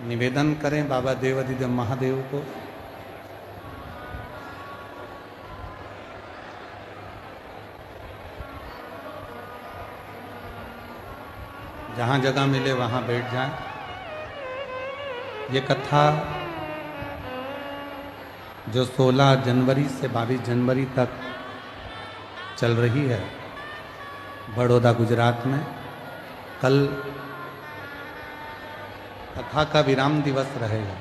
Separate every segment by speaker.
Speaker 1: निवेदन करें बाबा देवाधिदेव महादेव को। जहाँ जगह मिले वहाँ बैठ जाएं। ये कथा जो 16 जनवरी से 22 जनवरी तक चल रही है बड़ौदा गुजरात में, कल कथा का विराम दिवस रहेगा।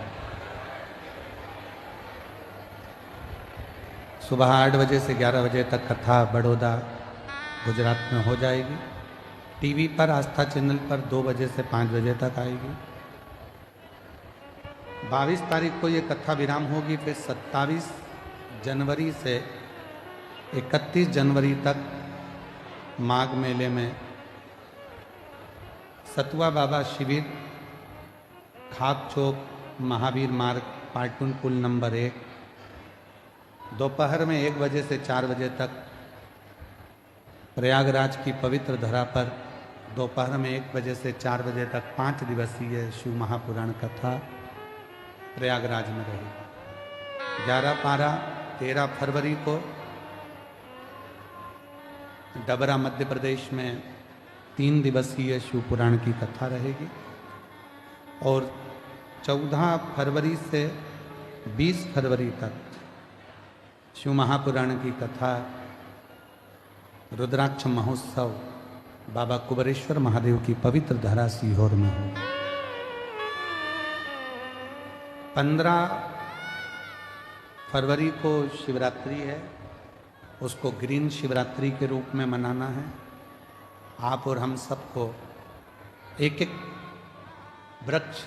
Speaker 1: सुबह 8 बजे से 11 बजे तक कथा बड़ौदा गुजरात में हो जाएगी। टीवी पर आस्था चैनल पर 2 बजे से 5 बजे तक आएगी। 22 तारीख को ये कथा विराम होगी। फिर 27 जनवरी से 31 जनवरी तक माघ मेले में सतुआ बाबा शिविर, खाक चौक, महावीर मार्ग, पाटुन पुल नंबर 1, दोपहर में 1 बजे से 4 बजे तक प्रयागराज की पवित्र धरा पर दोपहर में 1 बजे से 4 बजे तक 5 दिवसीय शिव महापुराण कथा प्रयागराज में रहेगी। 11-12-13 फरवरी को डबरा मध्य प्रदेश में 3 दिवसीय शिव पुराण की कथा रहेगी। और 14 फरवरी से 20 फरवरी तक शिव महापुराण की कथा रुद्राक्ष महोत्सव बाबा कुबरेश्वर महादेव की पवित्र धरा सीहोर में होगी। 15 फरवरी को शिवरात्रि है, उसको ग्रीन शिवरात्रि के रूप में मनाना है। आप और हम सबको एक एक वृक्ष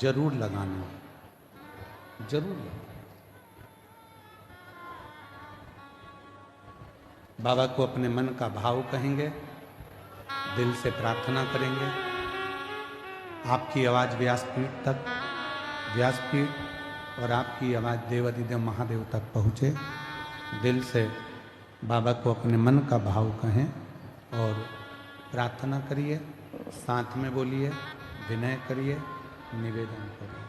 Speaker 1: जरूर लगाना है, जरूर लगाना। बाबा को अपने मन का भाव कहेंगे, दिल से प्रार्थना करेंगे। आपकी आवाज़ व्यासपीठ तक, व्यासपीठ और आपकी आवाज़ देवाधिदेव महादेव तक पहुँचे। दिल से बाबा को अपने मन का भाव कहें और प्रार्थना करिए, साथ में बोलिए, विनय करिए, निवेदन करिए।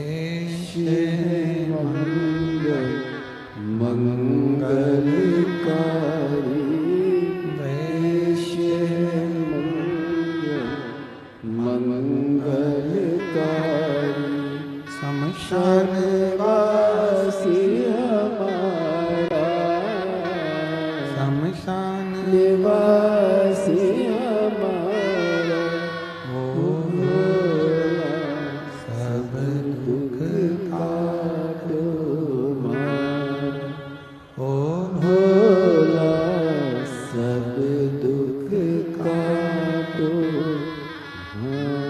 Speaker 1: देश
Speaker 2: मंगल मंगलकारी देश मंगलकारी
Speaker 1: शमशान
Speaker 2: वासी हमारा
Speaker 1: शमशान
Speaker 2: निवासी हमारा
Speaker 1: भोला सब दुख
Speaker 2: काटो मारा
Speaker 1: ओ
Speaker 2: भोला सब दुख काटो मारा।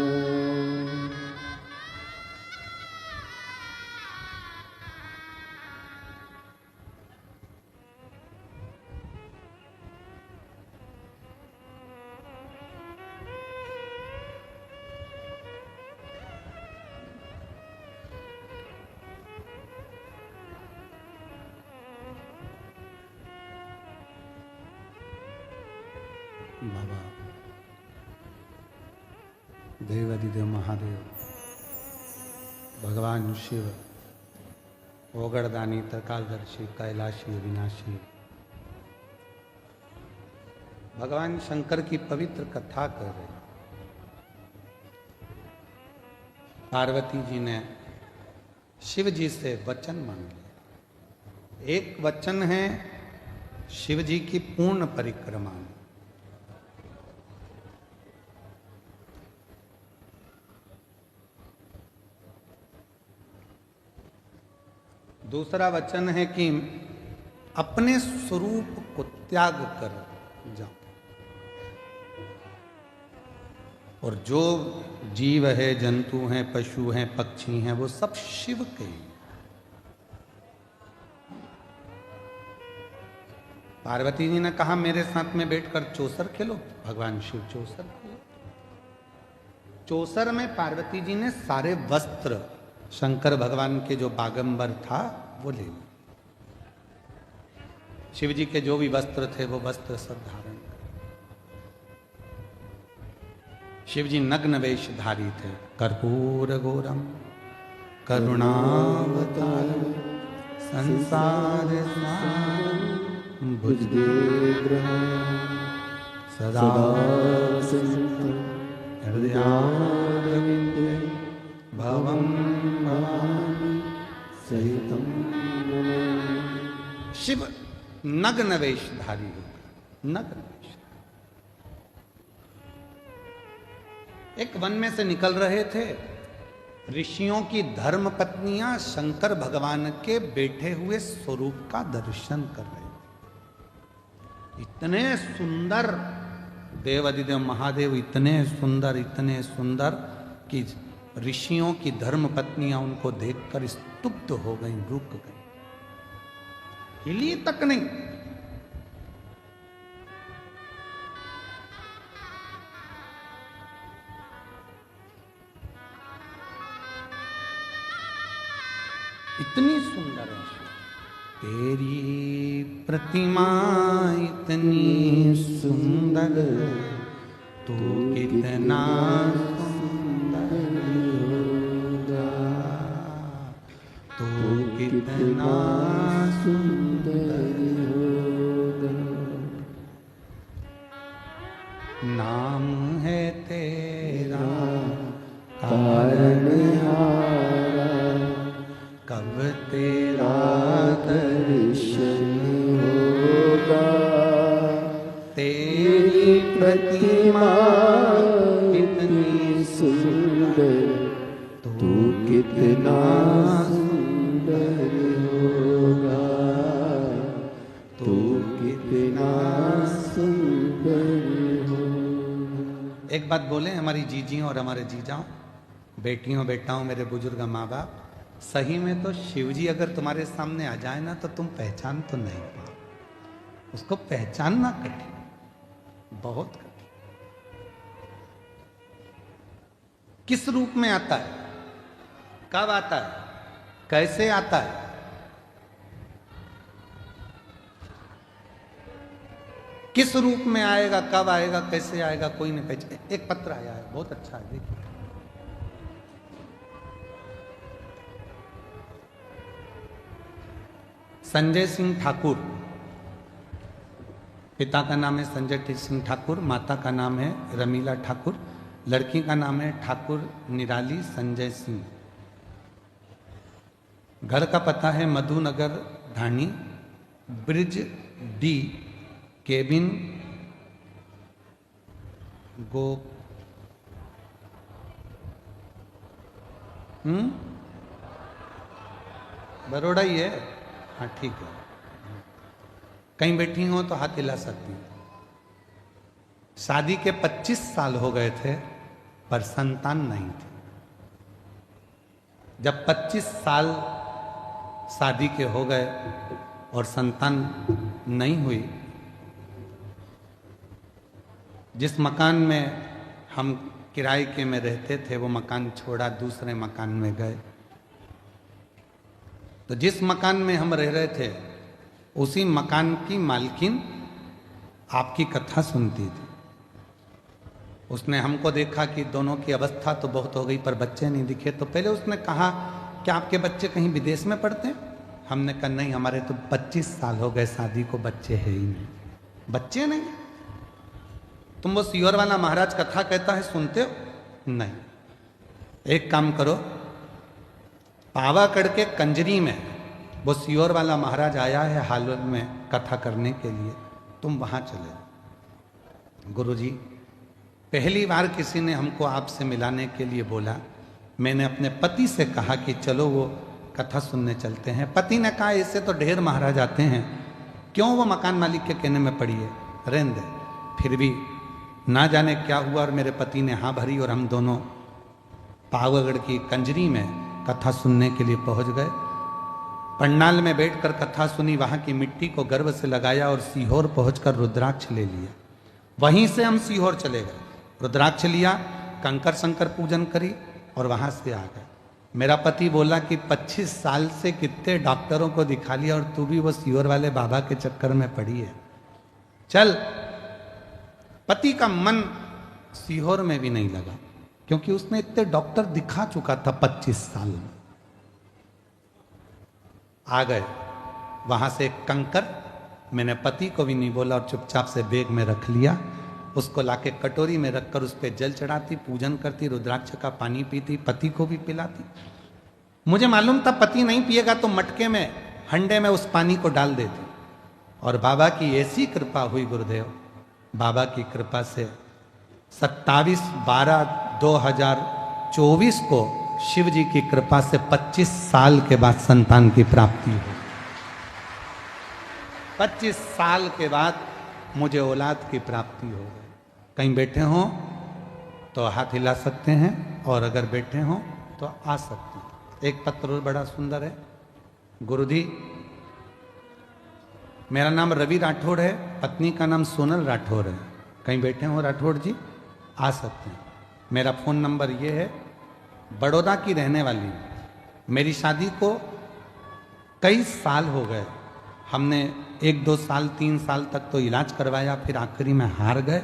Speaker 1: बाबा देवादिदेव महादेव भगवान शिव ओगड़दानी त्रिकालदर्शी कैलाशी अविनाशी भगवान शंकर की पवित्र कथा कर रहे। पार्वती जी ने शिव जी से वचन मांग लिया। एक वचन है शिव जी की पूर्ण परिक्रमा में, दूसरा वचन है कि अपने स्वरूप को त्याग कर जाओ और जो जीव है, जंतु हैं, पशु हैं, पक्षी हैं, वो सब शिव के हैं। पार्वती जी ने कहा मेरे साथ में बैठकर चौसर खेलो। भगवान शिव चौसर खेलो। चौसर में पार्वती जी ने सारे वस्त्र शंकर भगवान के जो बागंबर था वो ले लिए। शिव जी के जो भी वस्त्र थे वो वस्त्र सब धारण कर। शिव जी नग्न वेशधारी थे। कर्पूर गौरम करुणावतारम संसार सारम भुजगेन्द्रम सदा हृदयारविंदे भवम भवानी सहितम। शिव नग्न वेशधारी होगा। नग्न वेश। एक वन में से निकल रहे थे। ऋषियों की धर्म पत्नियां शंकर भगवान के बैठे हुए स्वरूप का दर्शन कर रहे थे। इतने सुंदर देवादिदेव महादेव, इतने सुंदर कि ऋषियों की धर्म पत्नियां उनको देखकर स्तुप्त हो गई, रुक गई, हिली तक नहीं। इतनी सुंदर है। तेरी प्रतिमा इतनी सुंदर, तू कितना सुंदर होगा, तू कितना सुंदर होगा। नाम है तेरा तारणहारा, कब तेरा
Speaker 2: दर्शन होगा।
Speaker 1: तेरी प्रतिमा
Speaker 2: कितनी सुंदर, तू कितना सुंदर होगा, तू कितना सुंदर होगा।
Speaker 1: एक बात बोले हमारी जीजियों और हमारे जीजाओं, बेटियों बेटाओं, मेरे बुजुर्ग माँ बाप, सही में तो शिवजी अगर तुम्हारे सामने आ जाए ना तो तुम पहचान तो नहीं पाओ। उसको पहचानना कठिन, बहुत कठिन। किस रूप में आता है, कब आता है, कैसे आता है, किस रूप में आएगा, कब आएगा, कैसे आएगा, कोई नहीं पहचान। एक पत्र आया है बहुत अच्छा है, देखिए। संजय सिंह ठाकुर, पिता का नाम है संजय सिंह ठाकुर, माता का नाम है रमीला ठाकुर, लड़की का नाम है ठाकुर निराली संजय सिंह। घर का पता है मधुनगर ढाणी, ब्रिज डी, केबिन गो बड़ोड़ा ही है। हाँ ठीक है, कहीं बैठी हो तो हाथ हिला सकती हूँ। शादी के 25 साल हो गए थे पर संतान नहीं थी। जब 25 साल शादी के हो गए और संतान नहीं हुई, जिस मकान में हम किराए के में रहते थे वो मकान छोड़ा, दूसरे मकान में गए। तो जिस मकान में हम रह रहे थे उसी मकान की मालकिन आपकी कथा सुनती थी। उसने हमको देखा कि दोनों की अवस्था तो बहुत हो गई पर बच्चे नहीं दिखे, तो पहले उसने कहा कि आपके बच्चे कहीं विदेश में पढ़ते हैं? हमने कहा नहीं, हमारे तो 25 साल हो गए शादी को, बच्चे है ही नहीं। बच्चे नहीं? तुम वो सीहोर वाला महाराज कथा कहता है सुनते हो? नहीं। एक काम करो, पावागढ़ के कंजरी में वो सीहोर वाला महाराज आया है हाल में कथा करने के लिए, तुम वहां चले जाओ। गुरुजी, पहली बार किसी ने हमको आपसे मिलाने के लिए बोला। मैंने अपने पति से कहा कि चलो वो कथा सुनने चलते हैं। पति ने कहा इससे तो ढेर महाराज आते हैं, क्यों वो मकान मालिक के कहने में पड़ी है, रहने दे। फिर भी ना जाने क्या हुआ और मेरे पति ने हाँ भरी और हम दोनों पावागढ़ की कंजरी में कथा सुनने के लिए पहुंच गए। पंडाल में बैठकर कथा सुनी, वहां की मिट्टी को गर्व से लगाया और सीहोर पहुंचकर रुद्राक्ष ले लिया। वहीं से हम सीहोर चले गए, रुद्राक्ष लिया, कंकर शंकर पूजन करी और वहां से आ गए। मेरा पति बोला कि 25 साल से कितने डॉक्टरों को दिखा लिया और तू भी वो सीहोर वाले बाबा के चक्कर में पड़ी है, चल। पति का मन सीहोर में भी नहीं लगा क्योंकि उसने इतने डॉक्टर दिखा चुका था 25 साल में। आ गए वहां से एक कंकर, मैंने पति को भी नहीं बोला और चुपचाप से बैग में रख लिया। उसको लाके कटोरी में रखकर उस पर जल चढ़ाती, पूजन करती, रुद्राक्ष का पानी पीती, पति को भी पिलाती। मुझे मालूम था पति नहीं पिएगा तो मटके में, हंडे में उस पानी को डाल देती। और बाबा की ऐसी कृपा हुई गुरुदेव, बाबा की कृपा से 27/12/2024 को शिव जी की कृपा से 25 साल के बाद संतान की प्राप्ति हुई। 25 साल के बाद मुझे औलाद की प्राप्ति हो गई। कहीं बैठे हो तो हाथ हिला सकते हैं और अगर बैठे हो तो आ सकते हैं। एक पत्र बड़ा सुंदर है। गुरुजी, मेरा नाम रवि राठौड़ है, पत्नी का नाम सोनल राठौड़ है। कहीं बैठे हो राठौड़ जी, आ सकते हैं। मेरा फ़ोन नंबर ये है। बड़ौदा की रहने वाली, मेरी शादी को कई साल हो गए। हमने 1-2 साल 3 साल तक तो इलाज करवाया, फिर आखिरी में हार गए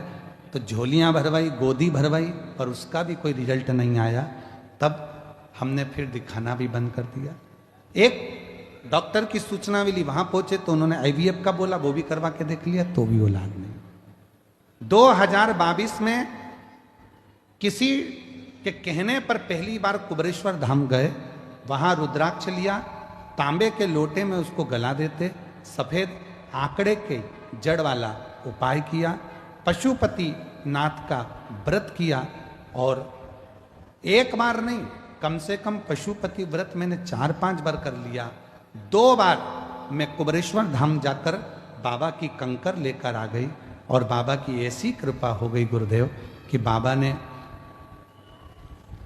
Speaker 1: तो झोलियाँ भरवाई, गोदी भरवाई, पर उसका भी कोई रिजल्ट नहीं आया। तब हमने फिर दिखाना भी बंद कर दिया। एक डॉक्टर की सूचना मिली, वहां पहुंचे तो उन्होंने IVF का बोला, वो भी करवा के देख लिया तो भी औलाद नहीं। 2022 में किसी के कहने पर पहली बार कुबरेश्वर धाम गए, वहां रुद्राक्ष लिया, तांबे के लोटे में उसको गला देते, सफेद आंकड़े के जड़ वाला उपाय किया, पशुपति नाथ का व्रत किया और एक बार नहीं, कम से कम पशुपति व्रत मैंने 4-5 बार कर लिया। 2 बार मैं कुबरेश्वर धाम जाकर बाबा की कंकर लेकर आ गई और बाबा की ऐसी कृपा हो गई गुरुदेव कि बाबा ने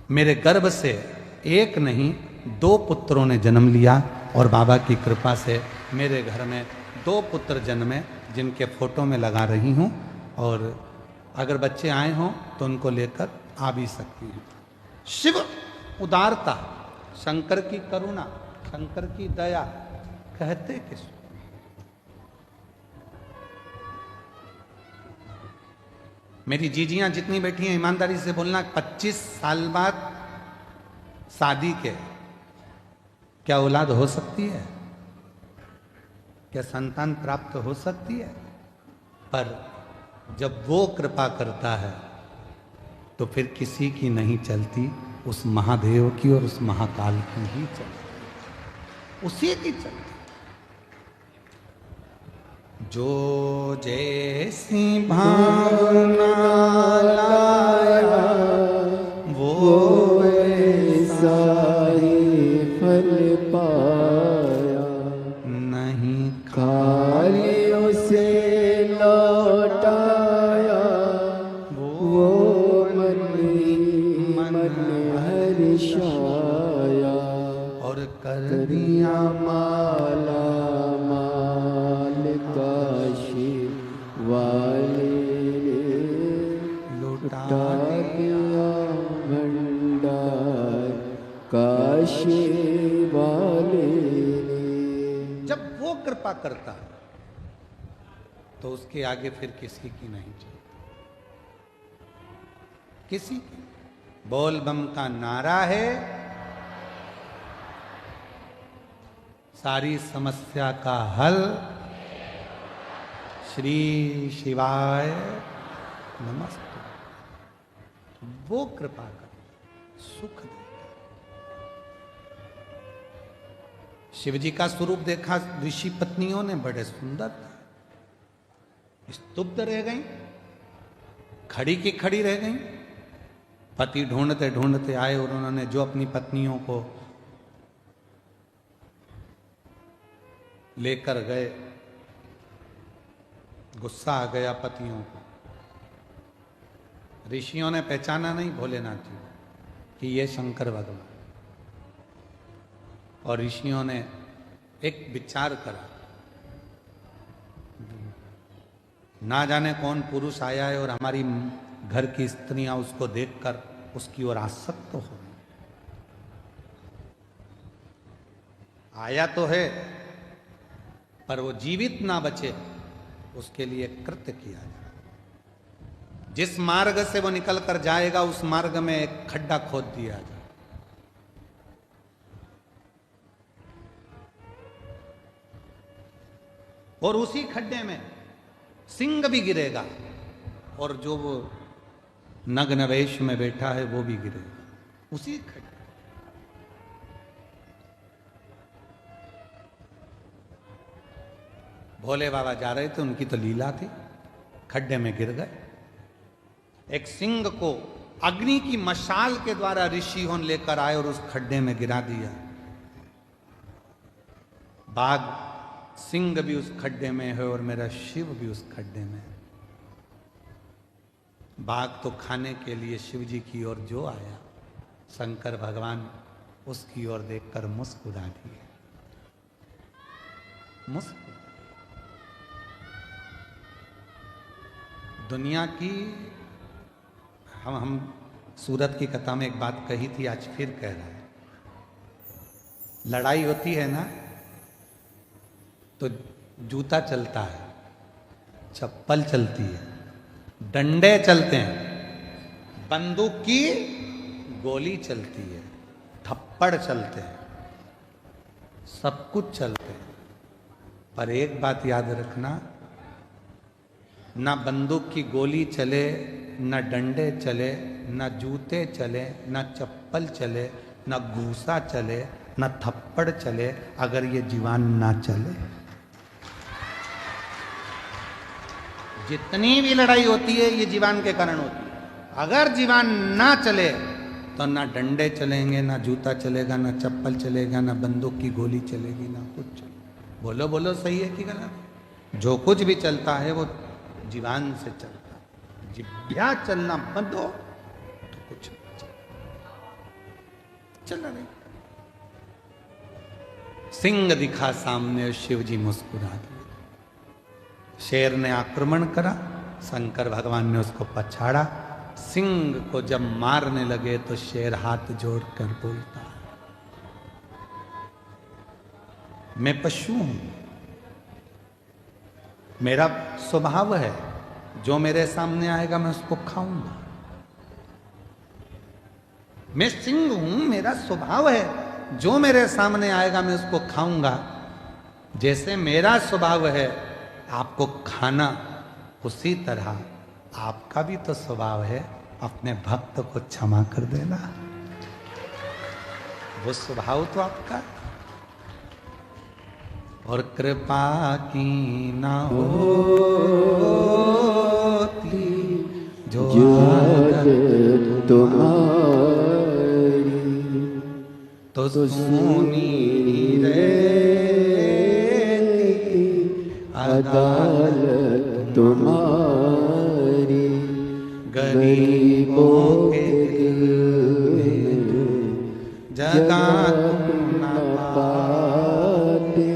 Speaker 1: मेरे गर्भ से एक नहीं 2 पुत्रों ने जन्म लिया और बाबा की कृपा से मेरे घर में 2 पुत्र जन्मे, जिनके फोटो में लगा रही हूँ। और अगर बच्चे आए हों तो उनको लेकर आ भी सकती हैं। शिव उदारता, शंकर की करुणा, शंकर की दया कहते किस? मेरी जीजियां जितनी बैठी हैं ईमानदारी से बोलना, 25 साल बाद शादी के क्या औलाद हो सकती है? क्या संतान प्राप्त हो सकती है? पर जब वो कृपा करता है तो फिर किसी की नहीं चलती, उस महादेव की और उस महाकाल की ही चलती, उसी की चलती। जो जैसी भावना लाया वो
Speaker 2: ऐसा ही फल पाया,
Speaker 1: नहीं
Speaker 2: खाली उसे लौटाया, वो मन ही मन हर्षाया,
Speaker 1: और कर
Speaker 2: दिया माला माल काशी वाले
Speaker 1: लुटा
Speaker 2: दिया भंडार काशी वाले।
Speaker 1: जब वो कृपा करता है तो उसके आगे फिर किसी की नहीं चलती, किसी की। बोल बम का नारा है, सारी समस्या का हल, श्री शिवाय नमस्ते। वो कृपा कर सुख देगा। शिव जी का स्वरूप देखा ऋषि पत्नियों ने, बड़े सुंदर थे, स्तुब्ध रह गई, खड़ी की खड़ी रह गई। पति ढूंढते ढूंढते आए और उन्होंने जो अपनी पत्नियों को लेकर गए, गुस्सा आ गया पतियों को। ऋषियों ने पहचाना नहीं भोलेनाथ जी कि ये शंकर भगवान, और ऋषियों ने एक विचार करा, ना जाने कौन पुरुष आया है और हमारी घर की स्त्रियां उसको देखकर उसकी ओर आसक्त हो गई। आया तो है पर वो जीवित ना बचे, उसके लिए कृत्य किया जाए। जिस मार्ग से वो निकल कर जाएगा उस मार्ग में एक खड्डा खोद दिया जाए। और उसी खड्डे में सिंह भी गिरेगा, और जो वो नग्न वेश में बैठा है वो भी गिरेगा उसी खड्डे। भोले बाबा जा रहे थे, उनकी तो लीला थी, खड्डे में गिर गए। एक सिंह को अग्नि की मशाल के द्वारा ऋषियों लेकर आए और उस खड्डे में गिरा दिया। बाघ सिंह भी उस खड्डे में है और मेरा शिव भी उस खड्डे में है। बाघ तो खाने के लिए शिव जी की ओर जो आया, शंकर भगवान उसकी ओर देखकर मुस्कुरा दिए। मुस्कुरा। दुनिया की हम सूरत की कथा में एक बात कही थी, आज फिर कह रहा है। लड़ाई होती है ना तो जूता चलता है, चप्पल चलती है, डंडे चलते हैं, बंदूक की गोली चलती है, थप्पड़ चलते हैं, सब कुछ चलते हैं। पर एक बात याद रखना, ना बंदूक की गोली चले, ना डंडे चले, ना जूते चले, ना चप्पल चले, ना घूसा चले, ना थप्पड़ चले, अगर ये जीवान ना चले। जितनी भी लड़ाई होती है ये जीवान के कारण होती है। अगर जीवान ना चले तो ना डंडे चलेंगे, ना जूता चलेगा, ना चप्पल चलेगा, ना बंदूक की गोली चलेगी, ना कुछ चलेगा। बोलो बोलो, सही है कि गलत? जो कुछ भी चलता है वो जीवान से चलता है। जिभ्या चलना बंद हो तो कुछ नहीं चलना नहीं। सिंह दिखा सामने, शिव जी मुस्कुरा दिए। शेर ने आक्रमण करा, शंकर भगवान ने उसको पछाड़ा। सिंह को जब मारने लगे तो शेर हाथ जोड़कर बोलता, मैं पशु हूं, मेरा स्वभाव है, जो मेरे सामने आएगा मैं उसको खाऊंगा। मैं सिंह हूं, मेरा स्वभाव है, जो मेरे सामने आएगा मैं उसको खाऊंगा। जैसे मेरा स्वभाव है आपको खाना, उसी तरह आपका भी तो स्वभाव है अपने भक्त को क्षमा कर देना। वो स्वभाव तो आपका। और कृपा की ना होती जो आदत
Speaker 2: तुम्हारी
Speaker 1: तो सुनी रहती
Speaker 2: अदालत तुम्हारी।
Speaker 1: गरीबों के दिल में जगह तुम न पाते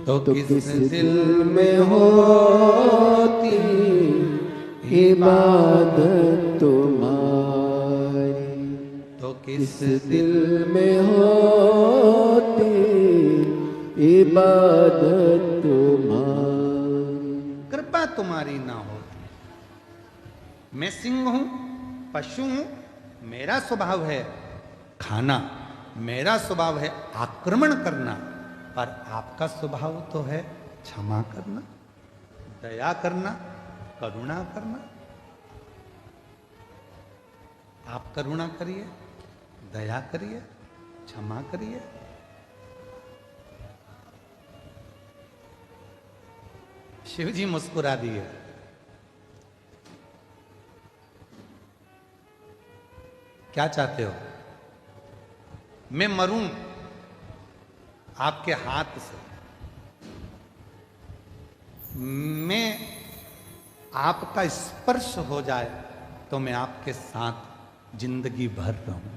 Speaker 1: तो किस दिल में होती
Speaker 2: इबादत तुम्हारी।
Speaker 1: तो किस
Speaker 2: दिल में होती इबादत तुम्हारी।
Speaker 1: कृपा तुम्हारी ना होती। मैं सिंह हूं, पशु हूं, मेरा स्वभाव है खाना, मेरा स्वभाव है आक्रमण करना, पर आपका स्वभाव तो है क्षमा करना, दया करना, करुणा करना। आप करुणा करिए, दया करिए, क्षमा करिए। शिव जी मुस्कुरा दिए। क्या चाहते हो? मैं मरूं आपके हाथ से, मैं आपका स्पर्श हो जाए तो मैं आपके साथ जिंदगी भर रहूं।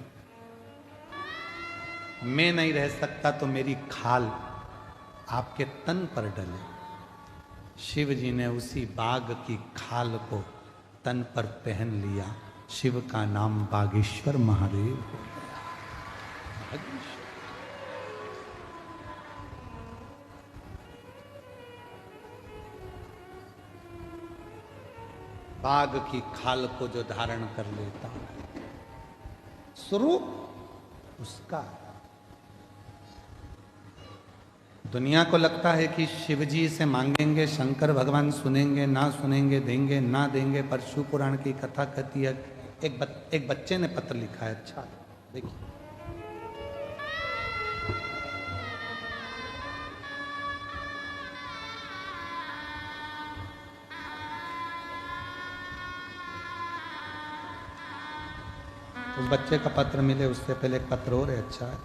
Speaker 1: मैं नहीं रह सकता तो मेरी खाल आपके तन पर डले। शिव जी ने उसी बाघ की खाल को तन पर पहन लिया। शिव का नाम बागेश्वर महादेव हो गया। बाघ की खाल को जो धारण कर लेता, स्वरूप उसका। दुनिया को लगता है कि शिव जी से मांगेंगे शंकर भगवान सुनेंगे, ना सुनेंगे, देंगे ना देंगे। पर शिव पुराण की कथा कहती है, एक बच्चे ने पत्र लिखा है। अच्छा देखिए, उस बच्चे का पत्र मिले उससे पहले एक पत्र और है। अच्छा है।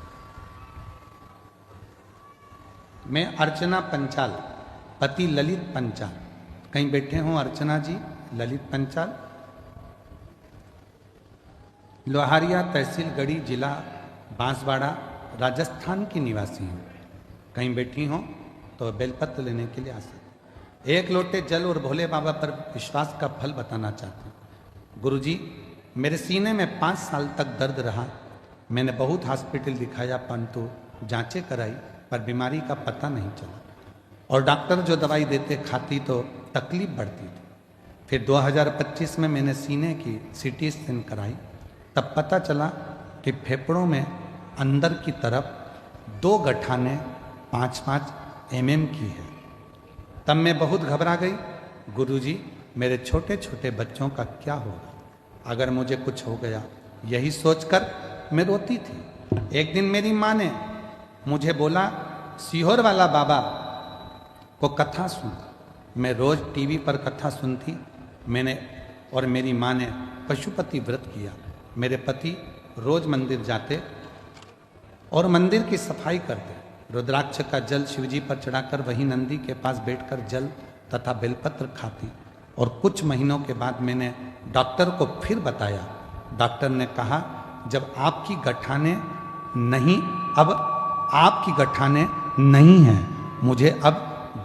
Speaker 1: मैं अर्चना पंचाल, पति ललित पंचाल। कहीं बैठे हों अर्चना जी, ललित पंचाल, लोहारिया तहसील गढ़ी, जिला बांसवाड़ा, राजस्थान की निवासी हूँ। कहीं बैठी हों तो बेलपत्र लेने के लिए आ सकते। एक लोटे जल और भोले बाबा पर विश्वास का फल बताना चाहते हैं। गुरुजी, मेरे सीने में 5 साल तक दर्द रहा। मैंने बहुत हॉस्पिटल दिखाया, परंतु जांचें कराई, पर बीमारी का पता नहीं चला। और डॉक्टर जो दवाई देते खाती तो तकलीफ बढ़ती थी। फिर 2025 में मैंने सीने की CT स्कैन कराई, तब पता चला कि फेफड़ों में अंदर की तरफ 2 गठाने 5-5 mm की है। तब मैं बहुत घबरा गई। गुरुजी, मेरे छोटे छोटे बच्चों का क्या होगा अगर मुझे कुछ हो गया? यही सोचकर मैं रोती थी। एक दिन मेरी माँ ने मुझे बोला, सीहोर वाला बाबा को कथा सुन। मैं रोज टीवी पर कथा सुनती। मैंने और मेरी माँ ने पशुपति व्रत किया। मेरे पति रोज मंदिर जाते और मंदिर की सफाई करते। रुद्राक्ष का जल शिवजी पर चढ़ाकर वही नंदी के पास बैठकर जल तथा बेलपत्र खाती। और कुछ महीनों के बाद मैंने डॉक्टर को फिर बताया। डॉक्टर ने कहा, जब आपकी गठाने नहीं हैं, मुझे अब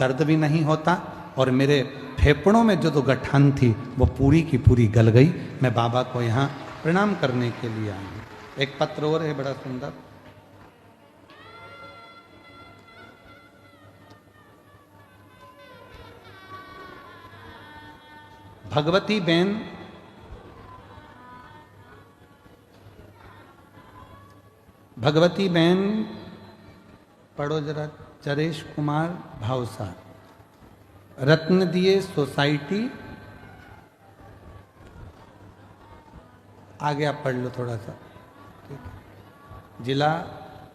Speaker 1: दर्द भी नहीं होता और मेरे फेफड़ों में जो गठान थी वो पूरी की पूरी गल गई। मैं बाबा को यहाँ प्रणाम करने के लिए आई हूँ। एक पत्र और है बड़ा सुंदर। भगवती बहन पढ़ो जरा चरेश कुमार भावसार, रत्न दिए सोसाइटी, आगे आप पढ़ लो थोड़ा सा, ठीक है, जिला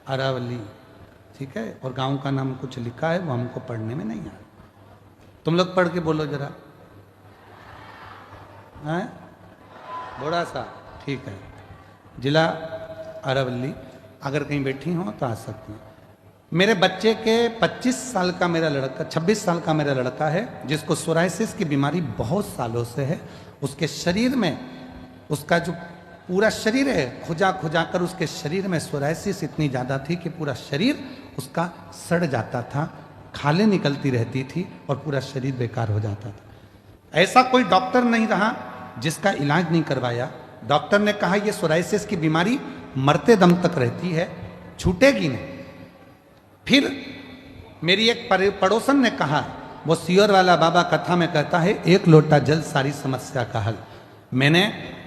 Speaker 1: अरावली, ठीक है, और गांव का नाम कुछ लिखा है वो हमको पढ़ने में नहीं आ रहा, तुम लोग पढ़ के बोलो जरा, हैं थोड़ा सा, ठीक है, जिला अरावली, अगर कहीं बैठी हो तो आ सकती हैं। मेरे बच्चे के 25 साल का मेरा लड़का, 26 साल का मेरा लड़का है जिसको सोराइसिस की बीमारी बहुत सालों से है। उसके शरीर में, उसका जो पूरा शरीर है खुजा खुजा कर उसके शरीर में सोराइसिस इतनी ज़्यादा थी कि पूरा शरीर उसका सड़ जाता था, खालें निकलती रहती थी और पूरा शरीर बेकार हो जाता था। ऐसा कोई डॉक्टर नहीं रहा जिसका इलाज नहीं करवाया। डॉक्टर ने कहा यह सोराइसिस की बीमारी मरते दम तक रहती है, छूटेगी नहीं। फिर मेरी एक पड़ोसन ने कहा, वो सियोर वाला बाबा कथा में कहता है एक लोटा जल सारी समस्या का हल। मैंने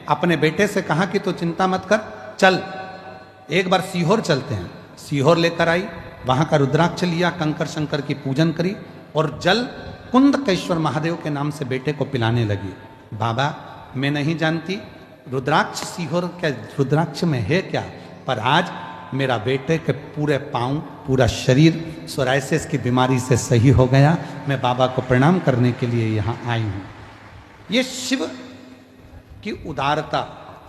Speaker 1: अपने बेटे से कहा कि तू चिंता मत कर, चल एक बार सीहोर चलते हैं। सीहोर लेकर आई, वहां का रुद्राक्ष लिया, कंकर शंकर की पूजन करी और जल कुंदकेश्वर महादेव के नाम से बेटे को पिलाने लगी। बाबा मैं नहीं जानती रुद्राक्ष सीहोर के रुद्राक्ष में है क्या, पर आज मेरा बेटे के पूरे पांव, पूरा शरीर सोराइसिस की बीमारी से सही हो गया। मैं बाबा को प्रणाम करने के लिए यहाँ आई हूँ। ये शिव की उदारता,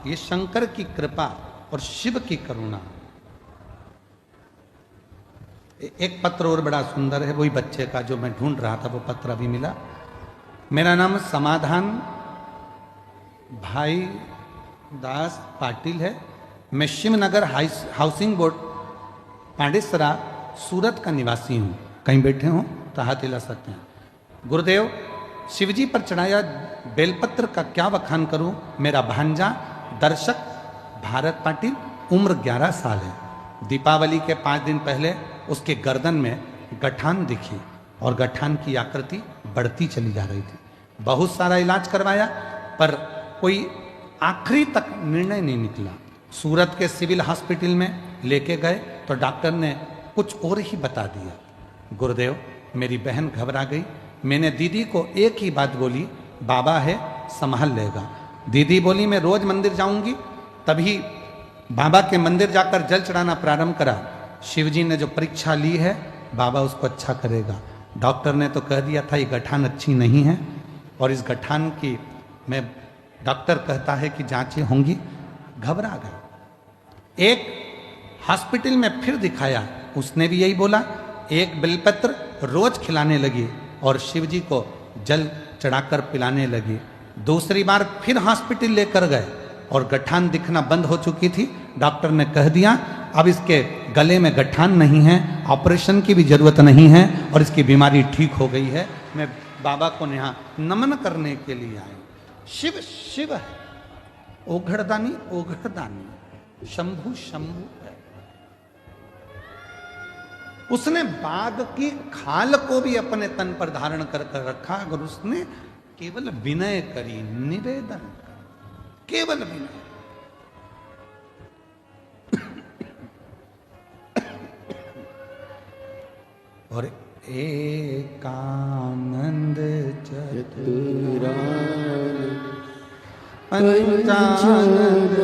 Speaker 1: ये शंकर की कृपा और शिव की करुणा। एक पत्र और बड़ा सुंदर है, वही बच्चे का जो मैं ढूंढ रहा था, वो पत्र अभी मिला। मेरा नाम समाधान भाई दास पाटिल है। मैं शिवनगर हाउसिंग बोर्ड पांडेसरा सूरत का निवासी हूँ। कहीं बैठे हो तो हाथ हिला सकते हैं। गुरुदेव शिवजी पर चढ़ाया बेलपत्र का क्या बखान करूं। मेरा भांजा दर्शक भारत पाटिल, उम्र 11 साल है। दीपावली के 5 दिन पहले उसके गर्दन में गठान दिखी और गठान की आकृति बढ़ती चली जा रही थी। बहुत सारा इलाज करवाया पर कोई आखिरी तक निर्णय नहीं निकला। सूरत के सिविल हॉस्पिटल में लेके गए तो डॉक्टर ने कुछ और ही बता दिया। गुरुदेव मेरी बहन घबरा गई। मैंने दीदी को एक ही बात बोली, बाबा है संभाल लेगा। दीदी बोली मैं रोज मंदिर जाऊंगी। तभी बाबा के मंदिर जाकर जल चढ़ाना प्रारंभ करा। शिवजी ने जो परीक्षा ली है बाबा उसको अच्छा करेगा। डॉक्टर ने तो कह दिया था ये गठान अच्छी नहीं है और इस गठान की मैं, डॉक्टर कहता है कि जांचें होंगी। घबरा गए। एक हॉस्पिटल में फिर दिखाया, उसने भी यही बोला। एक बेलपत्र रोज खिलाने लगी और शिवजी को जल चढ़ाकर पिलाने लगी। दूसरी बार फिर हॉस्पिटल लेकर गए और गठान दिखना बंद हो चुकी थी। डॉक्टर ने कह दिया अब इसके गले में गठान नहीं है, ऑपरेशन की भी जरूरत नहीं है और इसकी बीमारी ठीक हो गई है। मैं बाबा को यहाँ नमन करने के लिए आई। शिव शिव है, ओघड़दानी ओघड़दानी, शंभु शंभु है। उसने बाघ की खाल को भी अपने तन पर धारण कर कर रखा। अगर उसने केवल विनय करी, निवेदन करी, केवल विनय। और एकानंद
Speaker 2: चतुरान
Speaker 1: पंचानंद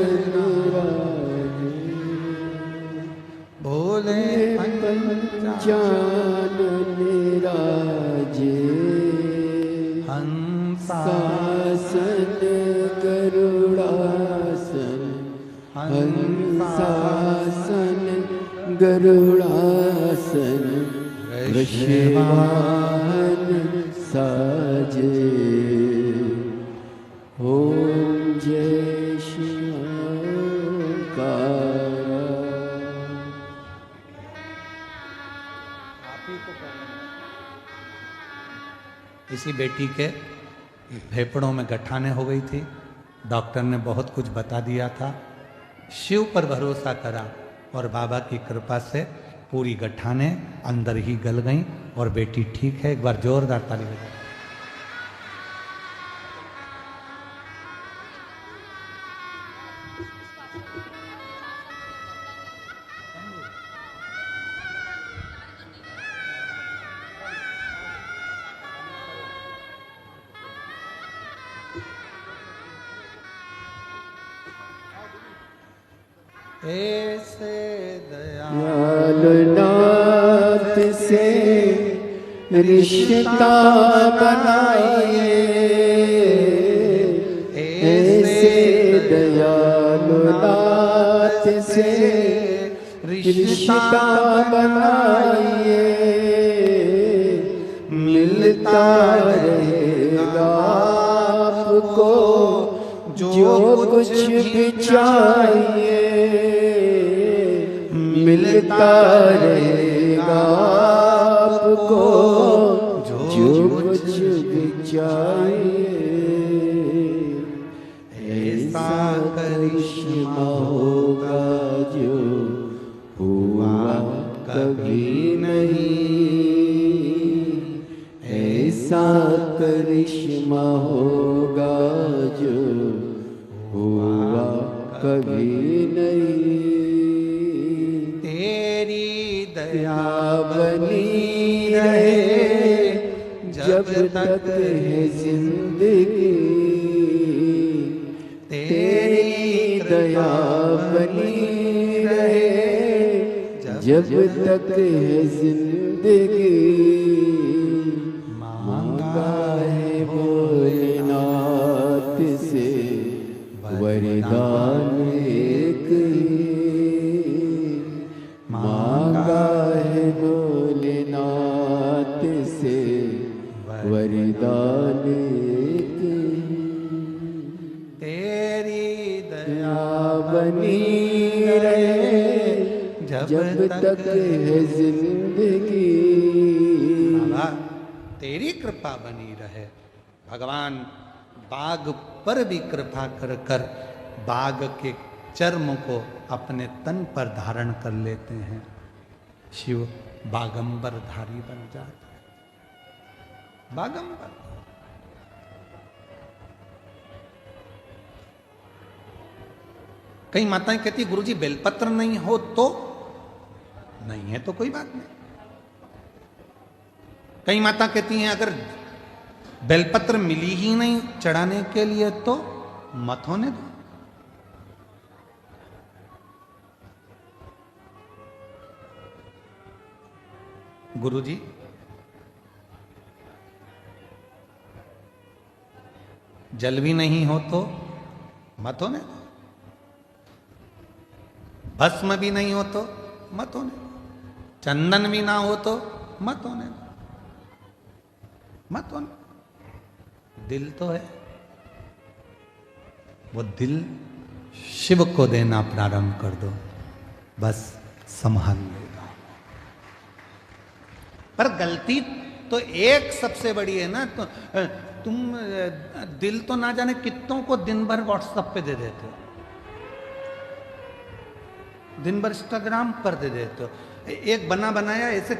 Speaker 1: भोले
Speaker 2: पंचानराजे हंसासन गरुड़ासन हंसासन गरुड़ासन वृषवाहन साजे। ओम जय शिवकारा।
Speaker 1: इसी बेटी के फेफड़ों में गठाने हो गई थी। डॉक्टर ने बहुत कुछ बता दिया था। शिव पर भरोसा करा और बाबा की कृपा से पूरी गठाने अंदर ही गल गईं और बेटी ठीक है। एक बार जोरदार ताली बजाओ। ऐसे दया
Speaker 2: दयालुनाथ से रिश्ता बनाइए, ऐसे दयालुनाथ से रिश्ता बनाइए, मिलता रहेगा आपको जो कुछ भी चाहिए, मिलता रहेगा आपको जो कुछ भी चाहिए। ऐसा करिश्मा होगा जो हुआ कभी नहीं, ऐसा करिश्मा होगा जो हुआ कभी नहीं।
Speaker 1: तेरी दया
Speaker 2: बनी रहे जब तक है जिंदगी, तेरी दया बनी रहे जब तक है जिंदगी। मांगा है भोलेनाथ से वरदान एक ही, मांगा है भोलेनाथ से वरदान एक ही।
Speaker 1: तेरी दया
Speaker 2: बनी रहे जब तक है जिंदगी।
Speaker 1: बाबा तेरी कृपा बनी रहे। भगवान बाघ पर भी कृपा कर कर बाघ के चर्म को अपने तन पर धारण कर लेते हैं। शिव बागंबर धारी बन जाते हैं। बागंबर कई माताएं कहती गुरुजी बेलपत्र नहीं हो तो नहीं है तो कोई बात नहीं। कई माता कहती हैं अगर बेलपत्र मिली ही नहीं चढ़ाने के लिए तो मत होने दो। गुरुजी जल भी नहीं हो तो मत होने दो, भस्म भी नहीं हो तो मत होने दो, चंदन भी ना हो तो मत होने दो, मत होने। दिल तो है, वो दिल शिव को देना प्रारंभ कर दो, बस संभाल लेगा। पर गलती तो एक सबसे बड़ी है ना, तो तुम दिल तो ना जाने कितनों को दिन भर व्हाट्सएप पे दे देते हो, दिन भर इंस्टाग्राम पर दे देते हो। एक बना बनाया ऐसे